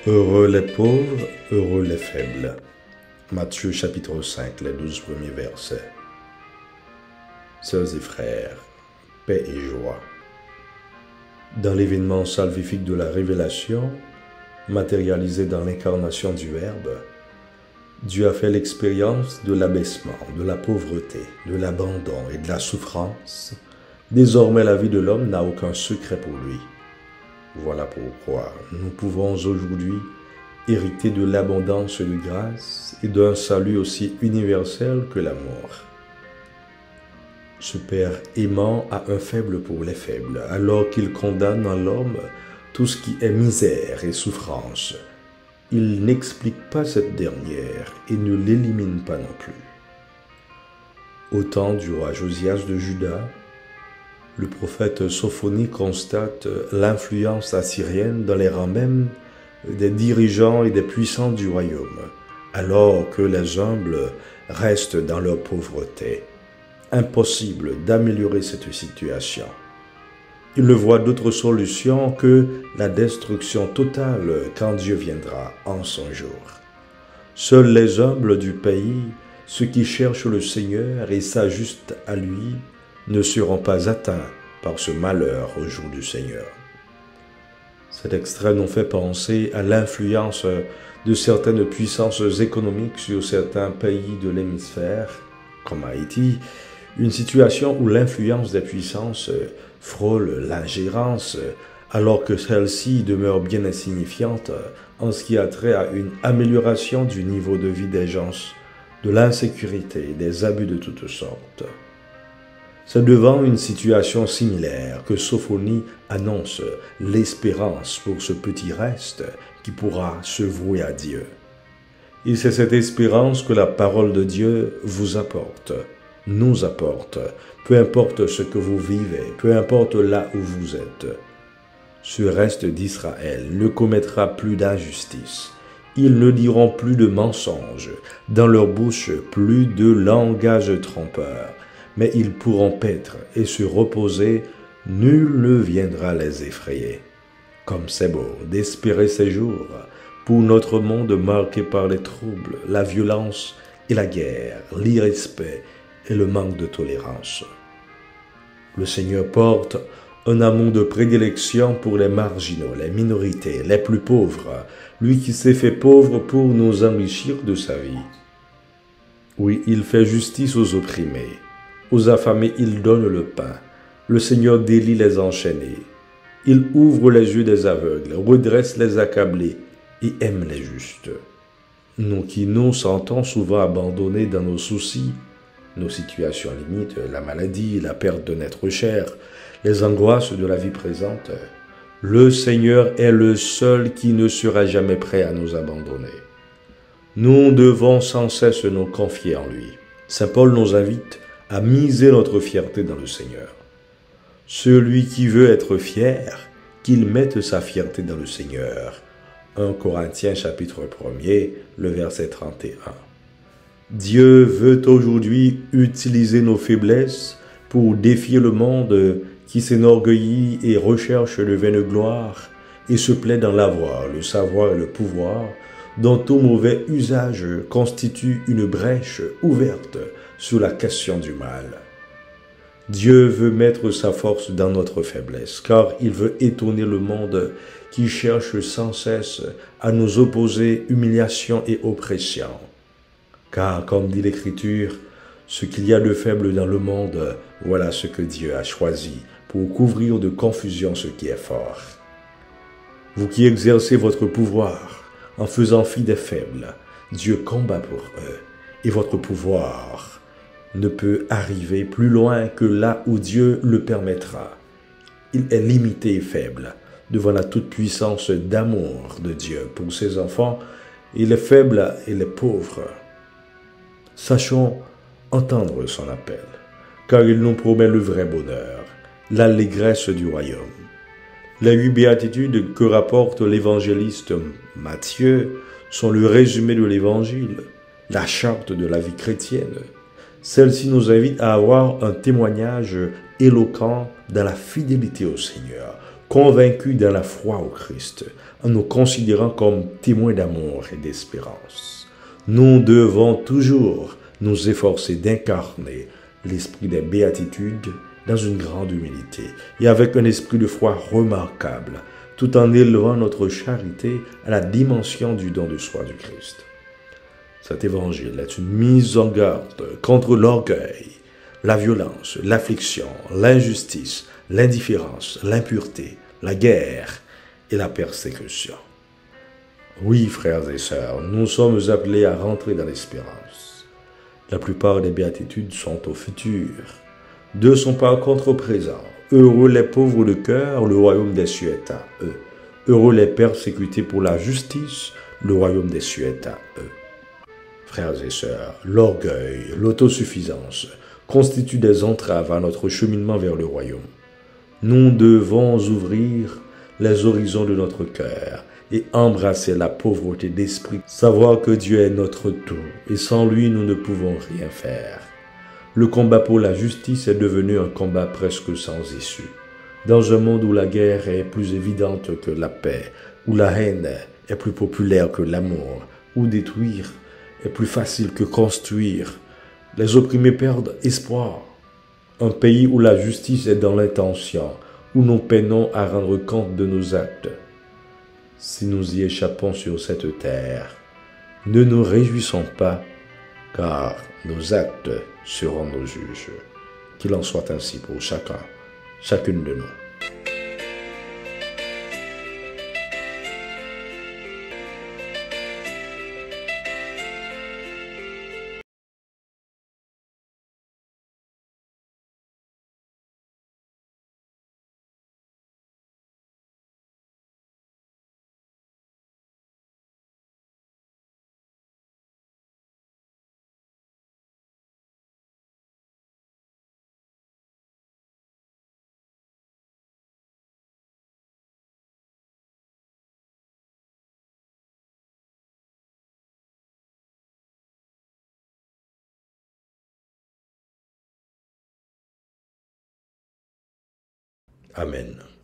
Heureux les pauvres, heureux les faibles. Matthieu chapitre 5, les 12 premiers versets. Sœurs et frères, paix et joie. Dans l'événement salvifique de la révélation, matérialisé dans l'incarnation du Verbe, Dieu a fait l'expérience de l'abaissement, de la pauvreté, de l'abandon et de la souffrance. Désormais, la vie de l'homme n'a aucun secret pour lui. Voilà pourquoi nous pouvons aujourd'hui hériter de l'abondance de grâce et d'un salut aussi universel que l'amour. Ce Père aimant a un faible pour les faibles, alors qu'il condamne en l'homme tout ce qui est misère et souffrance. Il n'explique pas cette dernière et ne l'élimine pas non plus. Au temps du roi Josias de Juda, le prophète Sophonie constate l'influence assyrienne dans les rangs même des dirigeants et des puissants du royaume, alors que les humbles restent dans leur pauvreté. Impossible d'améliorer cette situation. Il ne voit d'autre solution que la destruction totale quand Dieu viendra en son jour. Seuls les humbles du pays, ceux qui cherchent le Seigneur et s'ajustent à lui, ne seront pas atteints par ce malheur au jour du Seigneur. Cet extrait nous fait penser à l'influence de certaines puissances économiques sur certains pays de l'hémisphère, comme Haïti, une situation où l'influence des puissances frôle l'ingérence, alors que celle-ci demeure bien insignifiante en ce qui a trait à une amélioration du niveau de vie des gens, de l'insécurité et des abus de toutes sortes. C'est devant une situation similaire que Sophonie annonce l'espérance pour ce petit reste qui pourra se vouer à Dieu. Et c'est cette espérance que la parole de Dieu vous apporte, nous apporte, peu importe ce que vous vivez, peu importe là où vous êtes. Ce reste d'Israël ne commettra plus d'injustice. Ils ne diront plus de mensonges, dans leur bouche plus de langage trompeur, mais ils pourront paître et se reposer, nul ne viendra les effrayer. Comme c'est beau d'espérer ces jours pour notre monde marqué par les troubles, la violence et la guerre, l'irrespect et le manque de tolérance. Le Seigneur porte un amour de prédilection pour les marginaux, les minorités, les plus pauvres, lui qui s'est fait pauvre pour nous enrichir de sa vie. Oui, il fait justice aux opprimés, aux affamés il donne le pain, le Seigneur délie les enchaînés, il ouvre les yeux des aveugles, redresse les accablés et aime les justes. Nous qui nous sentons souvent abandonnés dans nos soucis, nos situations limites, la maladie, la perte de notre cher, les angoisses de la vie présente, le Seigneur est le seul qui ne sera jamais prêt à nous abandonner. Nous devons sans cesse nous confier en lui. Saint Paul nous invite à miser notre fierté dans le Seigneur. Celui qui veut être fier, qu'il mette sa fierté dans le Seigneur. 1 Corinthiens chapitre 1er, le verset 31. Dieu veut aujourd'hui utiliser nos faiblesses pour défier le monde qui s'enorgueillit et recherche de vaines gloires et se plaît dans l'avoir, le savoir et le pouvoir, dont tout mauvais usage constitue une brèche ouverte sur la question du mal. Dieu veut mettre sa force dans notre faiblesse, car il veut étonner le monde qui cherche sans cesse à nous opposer humiliation et oppression. Car, comme dit l'Écriture, ce qu'il y a de faible dans le monde, voilà ce que Dieu a choisi pour couvrir de confusion ce qui est fort. Vous qui exercez votre pouvoir en faisant fi des faibles, Dieu combat pour eux, et votre pouvoir ne peut arriver plus loin que là où Dieu le permettra. Il est limité et faible devant la toute-puissance d'amour de Dieu pour ses enfants, et les faibles et les pauvres. Sachons entendre son appel, car il nous promet le vrai bonheur, l'allégresse du royaume. Les 8 béatitudes que rapporte l'évangéliste Matthieu sont le résumé de l'évangile, la charte de la vie chrétienne. Celle-ci nous invite à avoir un témoignage éloquent dans la fidélité au Seigneur, convaincus dans la foi au Christ, en nous considérant comme témoins d'amour et d'espérance. Nous devons toujours nous efforcer d'incarner l'esprit des béatitudes dans une grande humilité et avec un esprit de foi remarquable, tout en élevant notre charité à la dimension du don de soi du Christ. Cet évangile est une mise en garde contre l'orgueil, la violence, l'affliction, l'injustice, l'indifférence, l'impureté, la guerre et la persécution. Oui, frères et sœurs, nous sommes appelés à rentrer dans l'espérance. La plupart des béatitudes sont au futur. Deux sont par contre au présent. Heureux les pauvres de cœur, le royaume des cieux est à eux. Heureux les persécutés pour la justice, le royaume des cieux est à eux. Frères et sœurs, l'orgueil, l'autosuffisance constituent des entraves à notre cheminement vers le royaume. Nous devons ouvrir les horizons de notre cœur et embrasser la pauvreté d'esprit, savoir que Dieu est notre tout et sans lui nous ne pouvons rien faire. Le combat pour la justice est devenu un combat presque sans issue. Dans un monde où la guerre est plus évidente que la paix, où la haine est plus populaire que l'amour, où détruire est plus facile que construire, les opprimés perdent espoir. Un pays où la justice est dans l'intention, où nous peinons à rendre compte de nos actes. Si nous y échappons sur cette terre, ne nous réjouissons pas, car nos actes seront nos juges. Qu'il en soit ainsi pour chacun, chacune de nous. Amen.